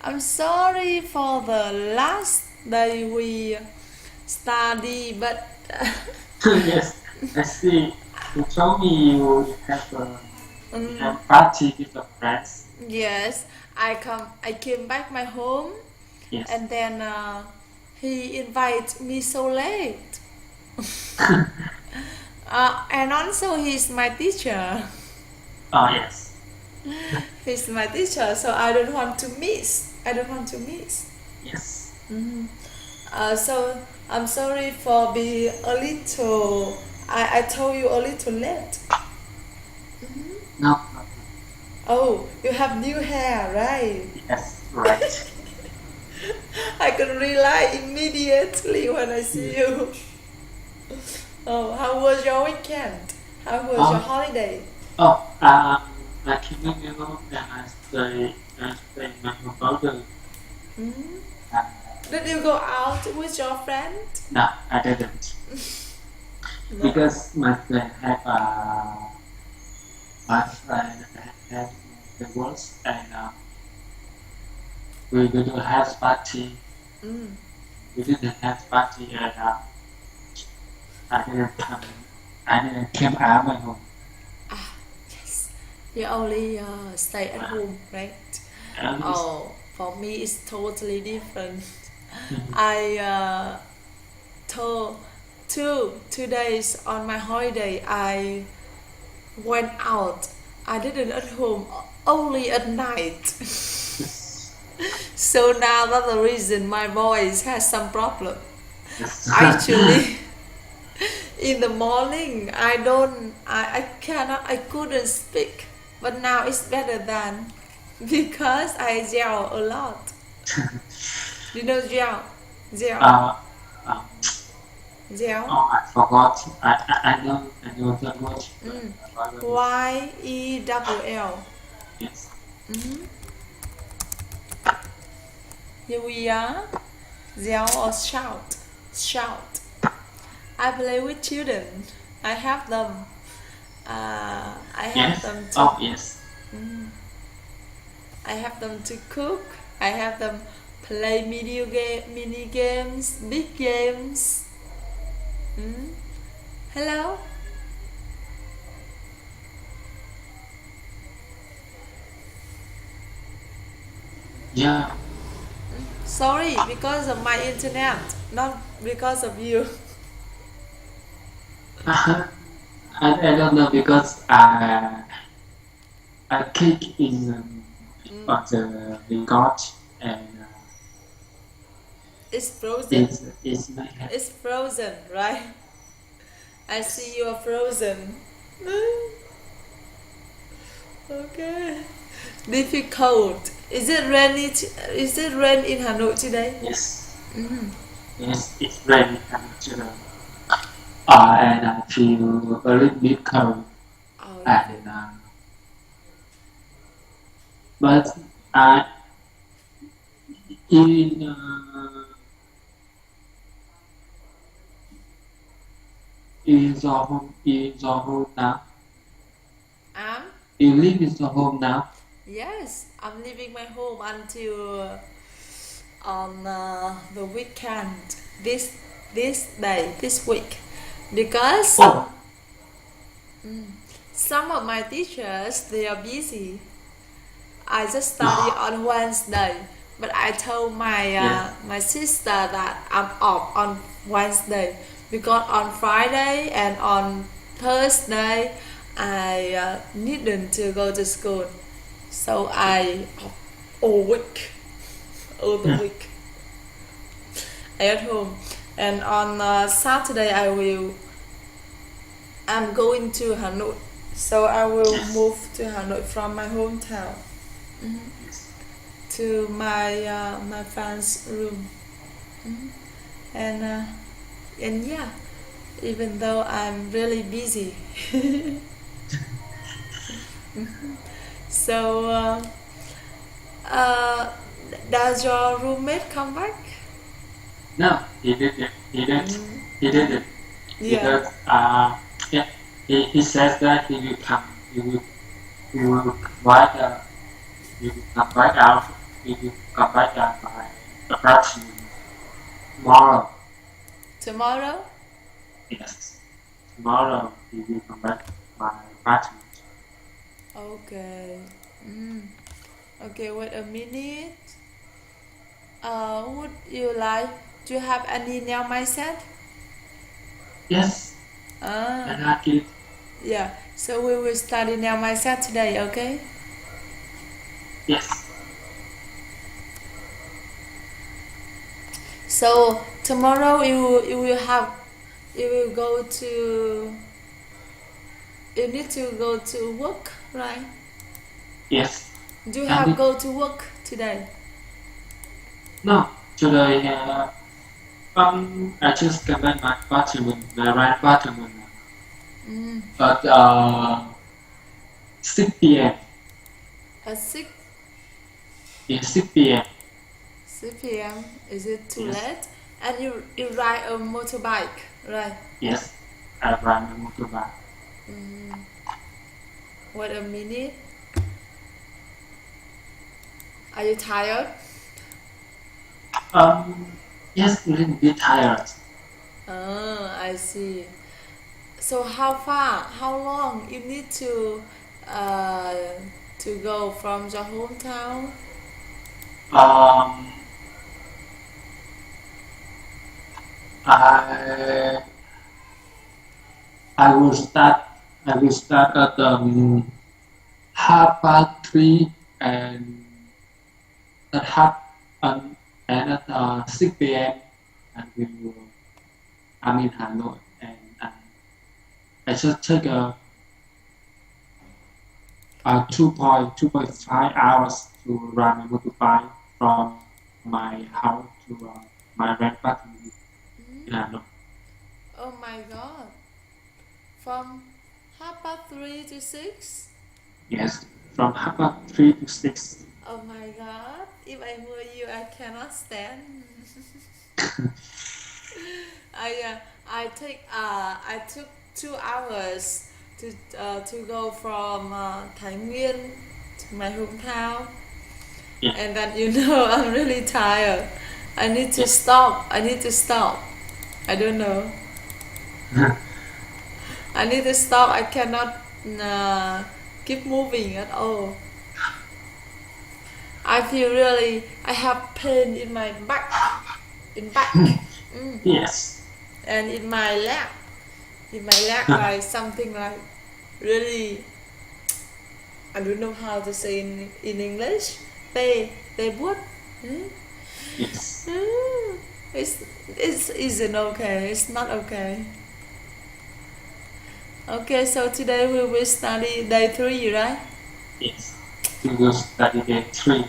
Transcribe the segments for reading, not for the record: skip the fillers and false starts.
I'm sorry for the last day we study, but Yes, I see. You told me you have you um, have party with your friends. yes, I came back my home, Yes. and then he invited me so late. And also he's my teacher. Oh yes. He's my teacher, so I don't want to miss. I don't want to miss. Yes. So I'm sorry for being a little. I told you a little late. No problem. Oh, you have new hair, right? Yes, right. I can rely immediately when I see Yes. you. Oh, how was your weekend? How was your Oh, holiday? I came in and I stay in my brother. Hmm. Uh, Did you go out with your friend? no, I didn't No. because my friend had the worst and we didn't have party. Mm. We didn't have party and I didn't come. I didn't came out my home. Ah, yes. You only stay at Uh, home, right? at least. Oh, for me it's totally different. I told 2 days on my holiday I went out. I didn't at home, only at night. Yes. So now that's the reason my voice has some problem. Yes. Actually, in the morning I cannot, I couldn't speak, but now it's better than because I yell a lot. You know yell uh, um, yell. oh, I forgot. I know that word, but Mm. I forgot. YELL. Yes. Mm-hmm. Here we are. Yell or shout. Shout. I play with children. I help them. I help Yes. them to. Oh, yes. I have them to cook. I have them play mini games, big games. Mm. Hello. Yeah. Sorry, because of my internet, not because of you. I don't know because I click in Mm. on the record and It's frozen. it's my head. It's frozen, right? I see Yes. you are frozen. Okay. Difficult. Is it rainy? Is it rain in Hanoi today? Yes. Mm. Yes. It's very natural. And I feel a little bit cold Oh, you feel. and but I in in the home now. Um. You live in the home now. Yes, I'm leaving my home until on the weekend. This day, this week, because Oh, some of my teachers they are busy. I just study on Wednesday, but I told yes. my sister that I'm off on Wednesday because on Friday and on Thursday I needed to go to school, so I off all week, all the week I at home, and on Saturday I'm going to Hanoi, so I will Yes. move to Hanoi from my hometown Yes. to my fans room. and and yeah, even though I'm really busy. So uh, does your roommate come back? No, he didn't. He didn't. Mm, He didn't. yeah. Because yeah, he says that he will come. He will come right. He will come right out. we will come back by approximately tomorrow. Tomorrow? Yes, tomorrow we will come back by approximately. Okay. Mm. Okay, wait a minute. Would you like to have any nail mindset? Yes, Ah, and I did. yeah. So we will study nail mindset today, okay? Yes, So tomorrow you will go to you need to go to work, right? yes, Do you and have it, go to work today? no, today I just came back my apartment, my rent apartment Mm. at 6 p.m. At 6 Yes, 6 p.m. 6 p.m. Is it too Yes, late? And you ride a motorbike, right? yes, I run a motorbike. Mm. Wait a minute. Are you tired? Yes, a little bit tired. I see. So how far, how long you need uh, to go from your hometown? Um, I I will start. I will start at 3:30 and at half and at 6 p.m. and we will. I'm in Hanoi and I just take a 2.5 hours to run a motorbike from my house to my rent apartment in Mm. Hanoi. Oh my god. From half past 3 to 6? Yes, from half past 3 to 6. Oh my god. If I were you, I cannot stand. I took 2 hours to go from Thái Nguyên to my hometown, Yeah, and then I'm really tired. I need to yeah. stop. I need to stop. I don't know. I need to stop. I cannot keep moving at all. I feel really. I have pain in my back, Yes. and in my leg. In my leg, like something like really. I don't know how to say in English. They would. Hmm? Yes. Hmm. It's isn't okay. It's not okay. Okay, so today we will study day 3, right? Yes. We will study day 3.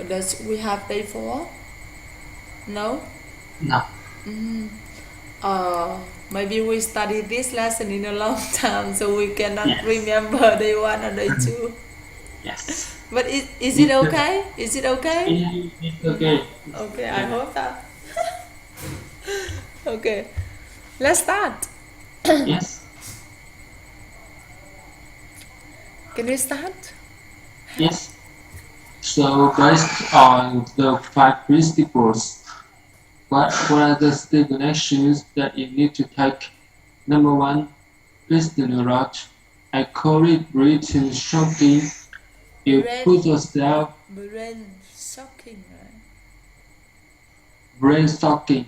Does we have day 4? No. No. Uh, Maybe we study this lesson in a long time, so we cannot Yes. remember day 1 and day 2. Yes. But is it It's, okay? Is it okay? it's okay. It's Okay, I okay. hope that. Okay, let's start. Yes. Can we start? Yes. So based on the 5 principles, what are the stable actions that you need to take? Number 1, listening a lot. I call it breathing shocking. You Brain, put yourself brain shocking, right? brain shocking.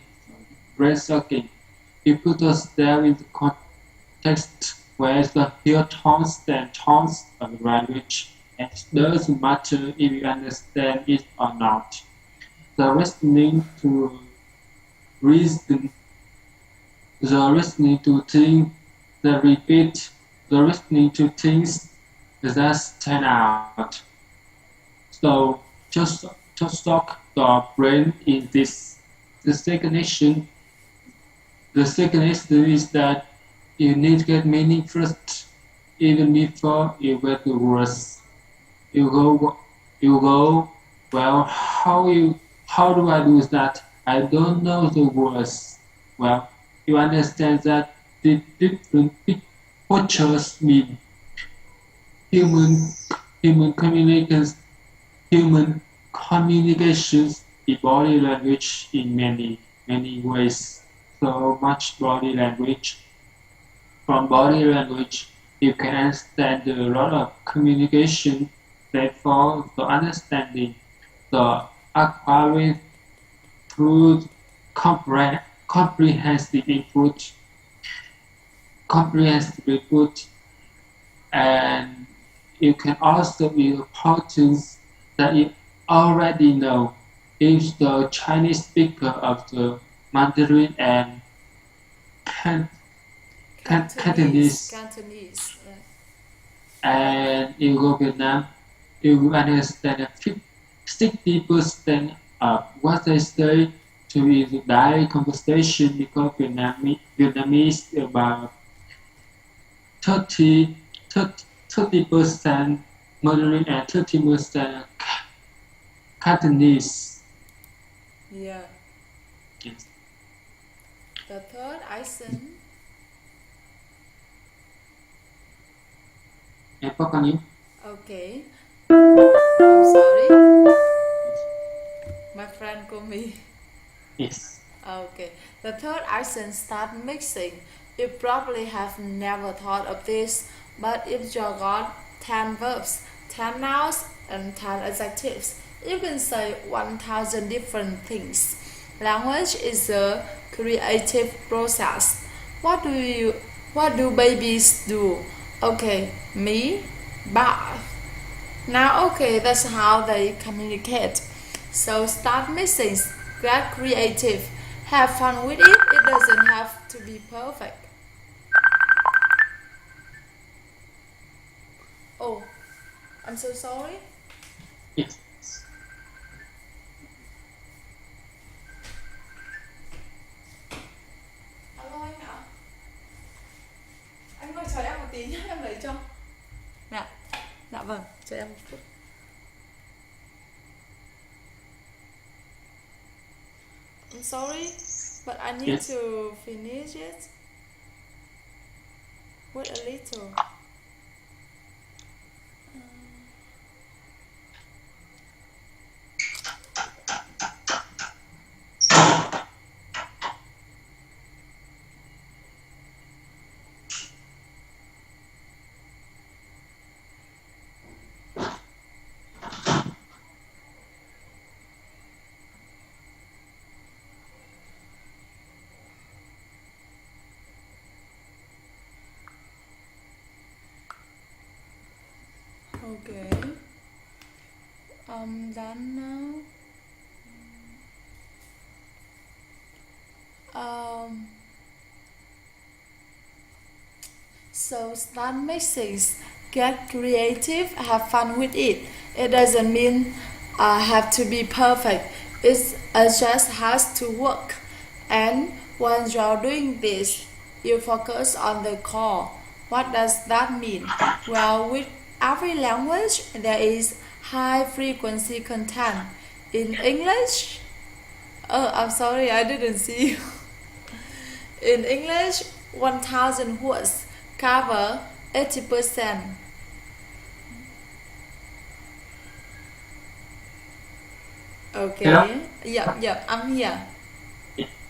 Brain shocking. You put yourself in the context where the hear tones and tones of the language, and it doesn't matter if you understand it or not. The listening to reason, the listening to think, the repeat, the listening to things that stand out. So just talk the brain in this. The second issue, the second issue is that you need to get meaning first, even before you get the words. You go, you go. Well, how do I do that? I don't know the words. Well, you understand that the different pictures mean human human communications, human communications the body language in many ways. So much body language. From body language, you can understand a lot of communication. Therefore, the understanding, the acquiring through comprehensive input, and you can also be important that you already know if the Chinese speaker of the Mandarin and Cantonese and you go Vietnam, you will understand 60% of what they say to be the direct conversation because Vietnamese about 30% Mandarin and 30% Cantonese. Yeah. Yes. The third accent. Em có con nhé. Okay. I'm sorry. My friend called me. Yes. Okay. The third accent start mixing. You probably have never thought of this, but if you got 10 verbs, 10 nouns, and 10 adjectives, you can say 1,000 different things. Language is a creative process. What do babies do? Okay, me, bath. Now, okay, that's how they communicate. So start mixing, get creative, have fun with it. It doesn't have to be perfect. Oh, I'm so sorry. Yes. Alo anh ạ. Anh ơi chờ em một tí nhé, em lấy cho. Dạ, dạ vâng, chờ em một chút. I'm sorry, but I need Yes. to finish it. Wait a little. Okay. I'm done now. So start mixing, get creative, have fun with it. It doesn't mean have to be perfect. It just has to work. And when you're doing this, you focus on the core. What does that mean? Well, with every language, there is high frequency content. In English, oh, I'm sorry, I didn't see you. In English, 1,000 words cover 80%. Okay. Hello? Yep, I'm here.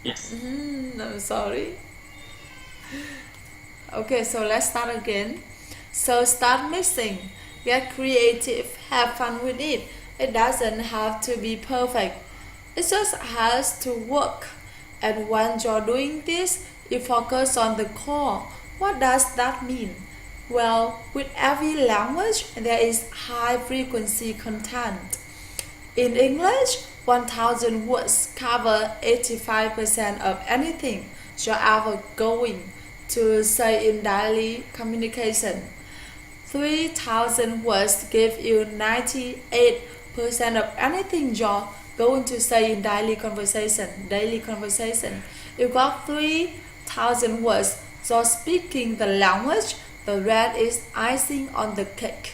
Yes. I'm sorry. Okay, so let's start again. So start mixing, get creative, have fun with it. It doesn't have to be perfect. It just has to work. And when you're doing this, you focus on the core. What does that mean? Well, with every language, there is high frequency content. In English, 1,000 words cover 85% of anything you're ever going to say in daily communication. 3,000 words give you 98% of anything you're going to say in daily conversation. You got 3,000 words, so speaking the language, the rest is icing on the cake.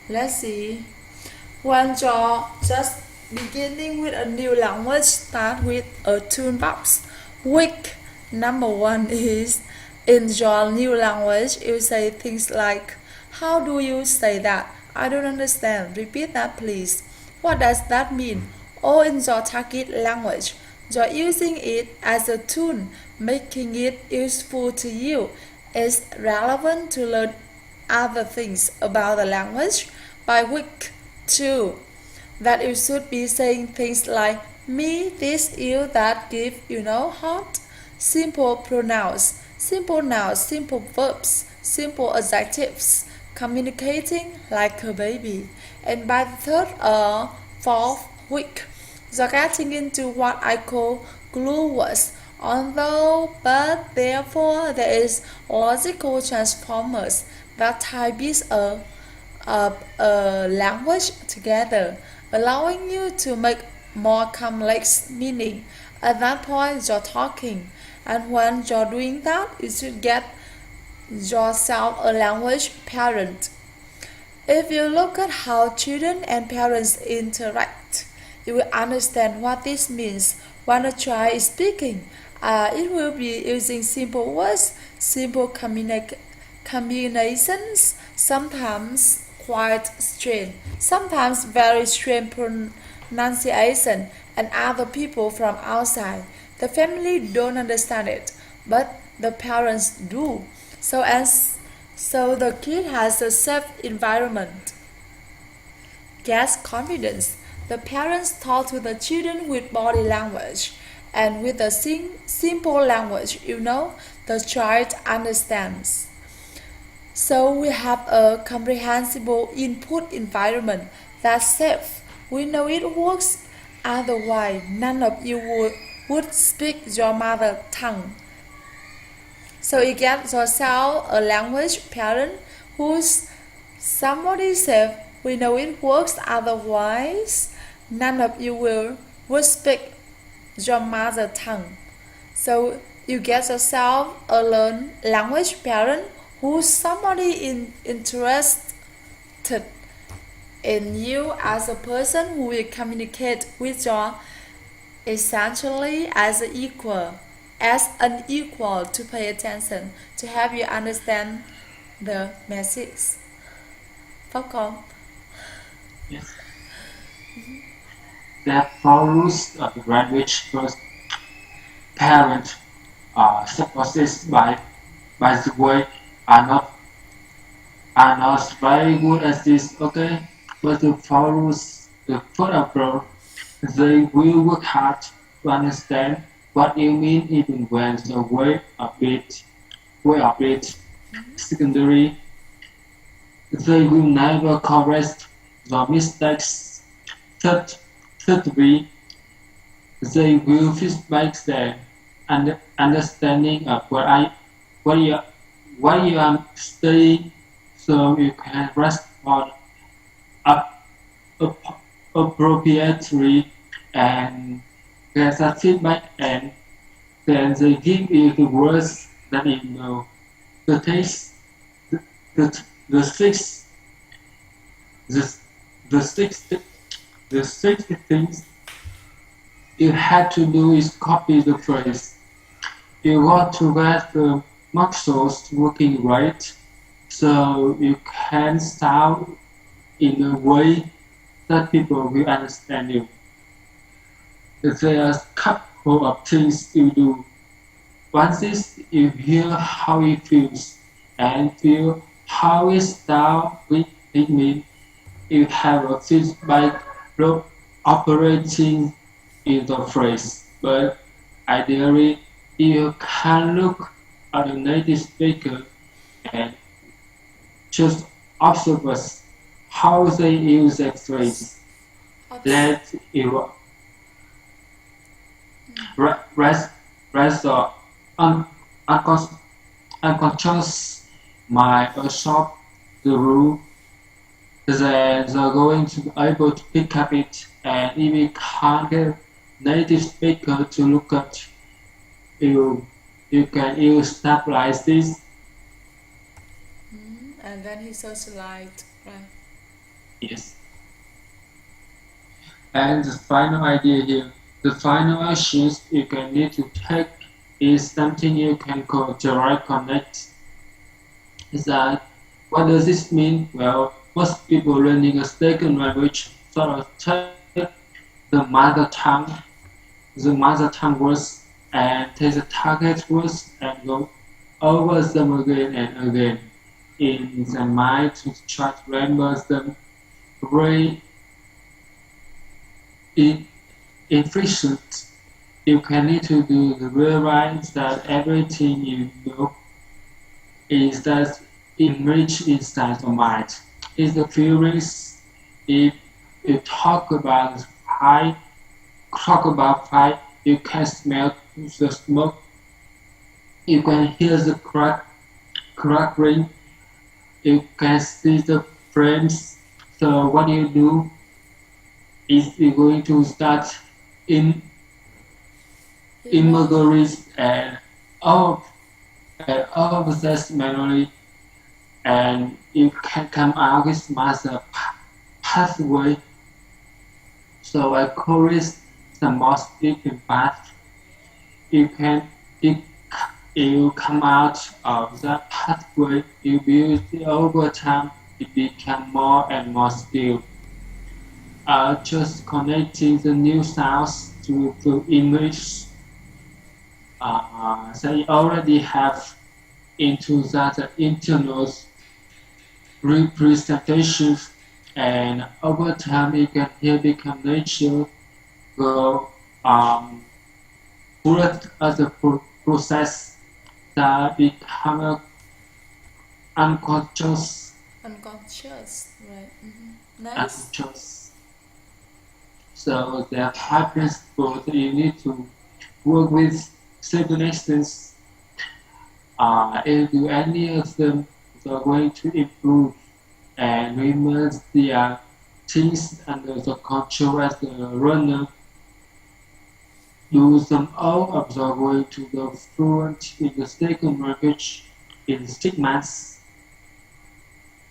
Let's see. When you're just beginning with a new language, start with a toolbox. Week number 1 is in your new language, you say things like, how do you say that? I don't understand. Repeat that, please. What does that mean? Or in your target language, you're using it as a tool, making it useful to you. It's relevant to learn other things about the language. By week 2, that you should be saying things like me, this, you, that, give, hot. Simple pronouns, simple nouns, simple verbs, simple adjectives, communicating like a baby. And by the third or fourth week, you're getting into what I call glue words. Although, but, therefore, there is logical transformers that tie piece a language together, allowing you to make more complex meaning. At that point, you're talking, and when you're doing that, you should get yourself a language parent. If you look at how children and parents interact, you will understand what this means. When a child is speaking, it will be using simple words, simple combinations, sometimes quite strange, sometimes very strange pronunciation, and other people from outside. The family don't understand it, but the parents do. So the kid has a safe environment, gets confidence. The parents talk to the children with body language, and with a simple language, the child understands. So we have a comprehensible input environment that's safe. We know it works, otherwise none of you would speak your mother tongue. So you get yourself a language parent who's somebody safe. We know it works, otherwise none of you would speak your mother tongue. So you get yourself a language parent who's somebody interested in you as a person who will communicate with you essentially as an equal to pay attention, to help you understand the message. Pháp Con. Yes. There are 4 rules of the language. First, parent supposed by the way are not very good at this. Okay, but the 4 rules, the first of all, they will work hard to understand what you mean even when the way of it secondary. They will never correct the mistakes. Thirdly, they will feedback them and understanding of what you are saying, so you can respond appropriately and get that feedback, and then they give you the words that you know. The sixth thing you have to do is copy the phrase. You want to get the muscles working right, so you can sound in a way that people will understand you. There are a couple of things you do. Once you hear how it feels and feel how it sounds, it means you have a feedback loop operating in the phrase. But ideally, you can look at the native speaker and just observe how they use that phrase. Let you rest the unconscious mind absorb the rule. Then they're going to be able to pick up it, and if you can't get native speaker to look at you can use stuff like this. And then he socialized, right? Yes. And the final idea here, the final actions you can need to take is something you can direct connect. Is that what does this mean? Well, most people learning a second language sort of take the mother tongue words and take the target words and go over them again and again in the mind to try to remember them very efficient. You can need to do the realize that everything you know is that enriched inside your mind. It's the feelings. If you talk about fire, you can smell the smoke. You can hear the crackling. You can see the flames. So what you do is you're going to start in imageries and all of this memory, and you can come out with master pathway. So I call it the most deep path. You come out of that pathway, you build it over time, it become more and more skilled. Just connecting the new sounds to the image. They already have into that internal representations, and over time it can here become natural, go through as a process that become unconscious, right? Nice. unconscious. So there are five principles that you need to work with. Certain instance, if you do any of them, they're going to improve and remove the things under the control as the runner. Do them all, of they're going to go fluent in the second language in 6 months.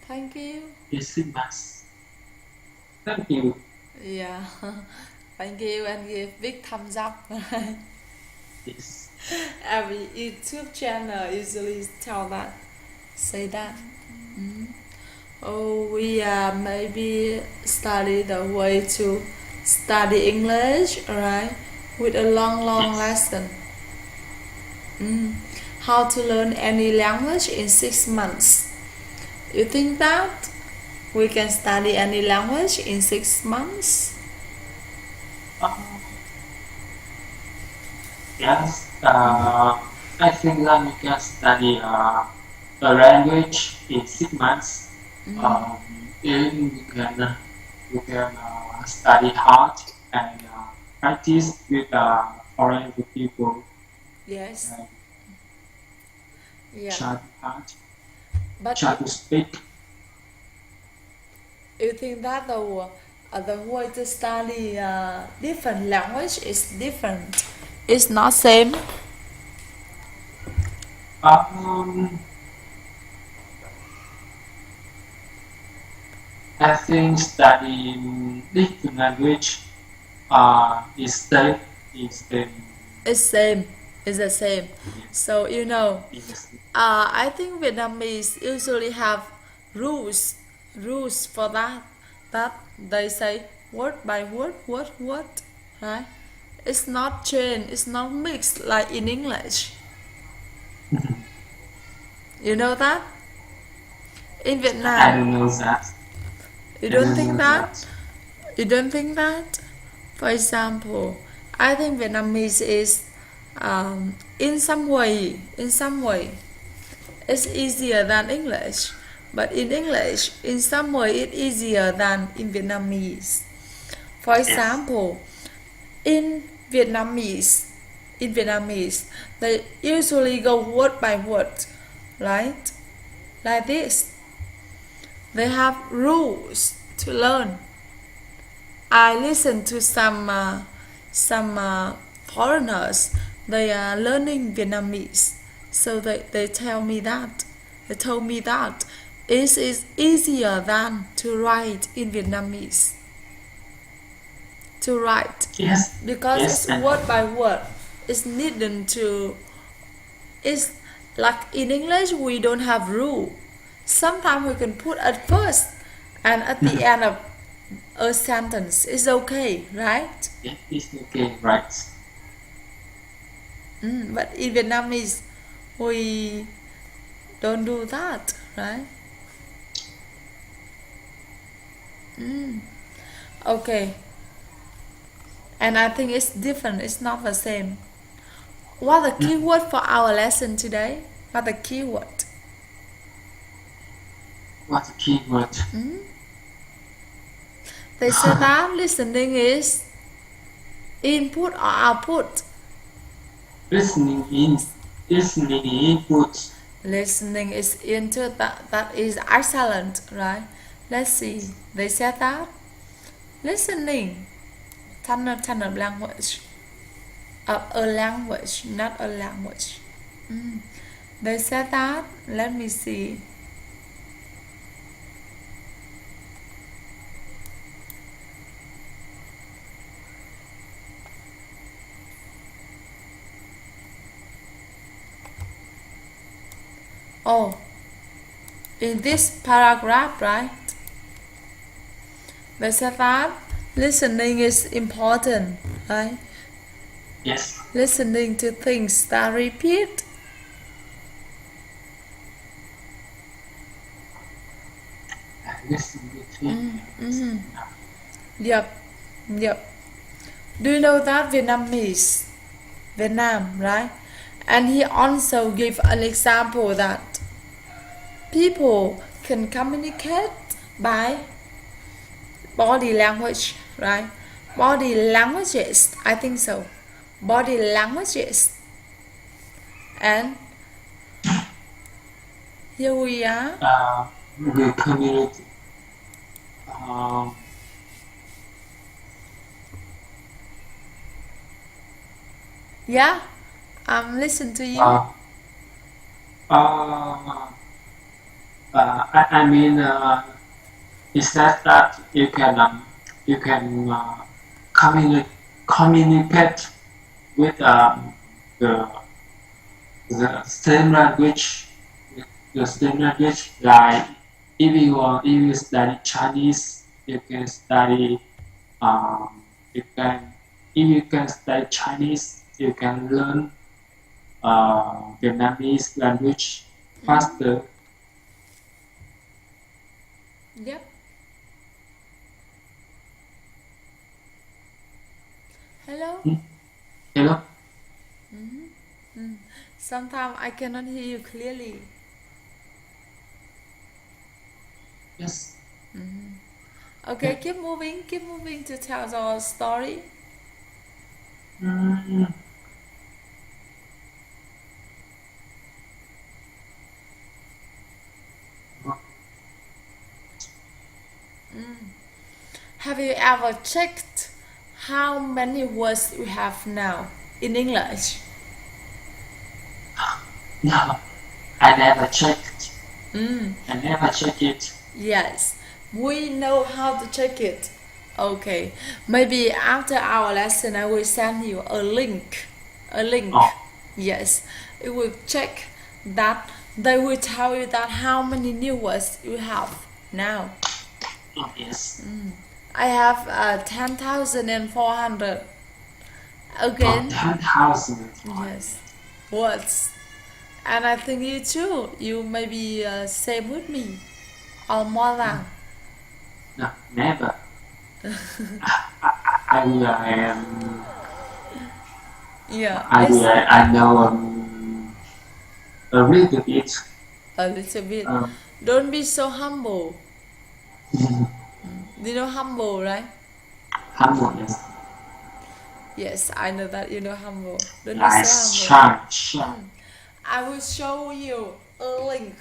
Thank you. In 6 months. Thank you. Yeah. Thank you and give big thumbs up. Yes. Every YouTube channel usually say that. Oh, we maybe study the way to study English, right? With a long Yes. lesson. How to learn any language in 6 months. You think that we can study any language in 6 months? Yes. I think that we can study a language in 6 months. And we can study hard and practice with foreign people. Yes. And Yeah. try to speak. You think that the way to study different language is different? It's not same. I think studying different language is same. It's same. It's the same. So I think Vietnamese usually have rules for that they say word by word, right? It's not changed, it's not mixed like in English. You know that? In Vietnam. I don't know that. You don't think that? You don't think that? For example, I think Vietnamese is in some way it's easier than English, but in English in some way it's easier than in Vietnamese. For example, in Vietnamese they usually go word by word, right? Like this. They have rules to learn. I listen to some foreigners. They are learning Vietnamese, so they told me that it is easier than to write in Vietnamese. To write, Yes. because Yes. it's word by word. It's needed to It's like in English we don't have rule. Sometimes we can put at first and at the end of a sentence. It's okay, right? Yeah, it's okay, right? But in Vietnamese we don't do that, right? Okay. And I think it's different, it's not the same. What the keyword for our lesson today? What the keyword? What's the keyword? They said that listening is input or output. Listening input. Listening is input, that is excellent, right? Let's see. They said that listening, turn of language, of a language, not a language. They said that. Let me see. Oh, in this paragraph, right? They said that listening is important, right? Yes. Listening to things that repeat. Listen to things. Yep. Do you know that Vietnamese? Vietnam, right? And he also gave an example that people can communicate by body language, right? Body languages, I think so. Body languages. And here we are. We communicate. Yeah, I'm listening to you. I mean, it says that you can communicate with the same language, like if you study Chinese, you can study you can if you can study Chinese, you can learn Vietnamese language faster. Yep. Hello? Hello? Sometimes I cannot hear you clearly. Yes. Okay, keep moving to tell our story. Have you ever checked how many words we have now in English? No, I never checked. I never check it. Yes, we know how to check it. Okay, maybe after our lesson I will send you a link. Oh. Yes, it will check that. They will tell you that how many new words you have now. Oh, yes. I have 10,400. Again, 10,000. yes, words. And I think you too. You maybe same with me, or more than. No, never. I Yeah, I know a little bit. a little bit. Don't be so humble. You know humble, right? Humble, yes. Yes, I know that you know humble. Don't be Nice, so humble. sharp. I will show you a link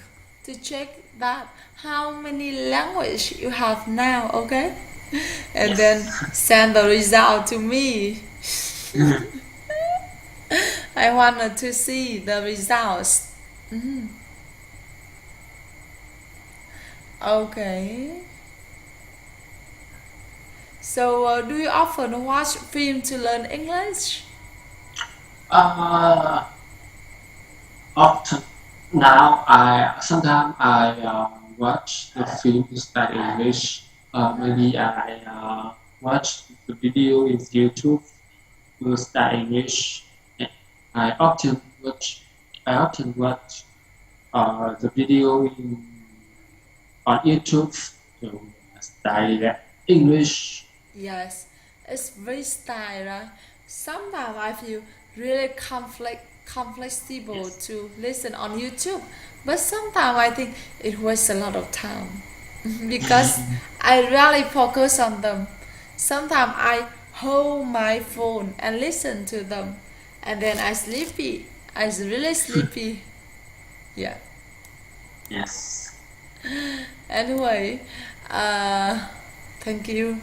to check that how many language you have now, okay? And then send the result to me. I wanted to see the results. Okay. So, do you often watch film to learn English? often now I sometimes I watch the film to study English. Maybe I watch the video in YouTube to study English. And I often watch the video on YouTube to study the English. Yes, it's very style, right? Sometimes I feel really comfortable Yes. to listen on YouTube, but sometimes I think it wastes a lot of time because I really focus on them. Sometimes I hold my phone and listen to them, and then I sleepy. I really sleepy. Yeah. Yes. Anyway, uh, thank you.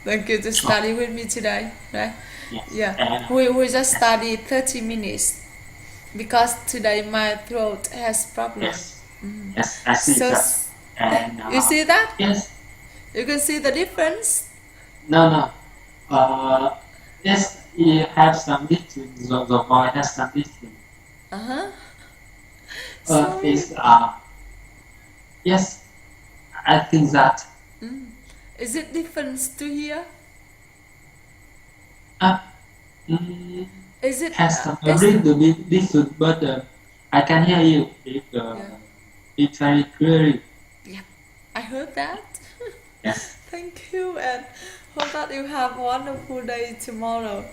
Thank you to study with me today, right? Yes. Yeah. And We just studied 30 minutes because today my throat has problem. yes. Yes, I see So that. And you see that? yes. You can see the difference? No. Yes, it has some difference. The voice has some difference. Uh-huh. Is So yes, I think that is it different to here? uh, mm, Is it has some a is little bit different, but I can hear you yeah. it very clearly. Yeah. I heard that. Yes. Thank you and hope that you have a wonderful day tomorrow.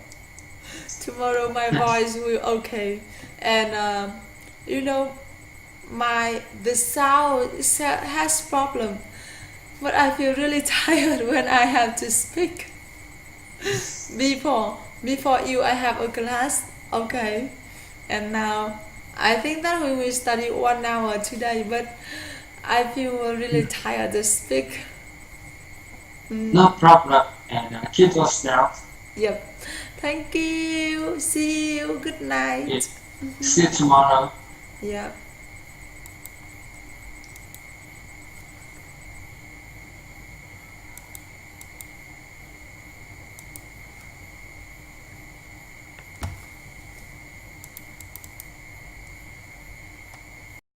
Tomorrow my Yes. voice will okay and you know my the sound has problem but I feel really tired when I have to speak before you I have a class okay and now I think that we will study 1 hour today but I feel really tired to speak. No problem. And keep yourself. Yep. Thank you, see you, good night. Yes. See you tomorrow. Yep.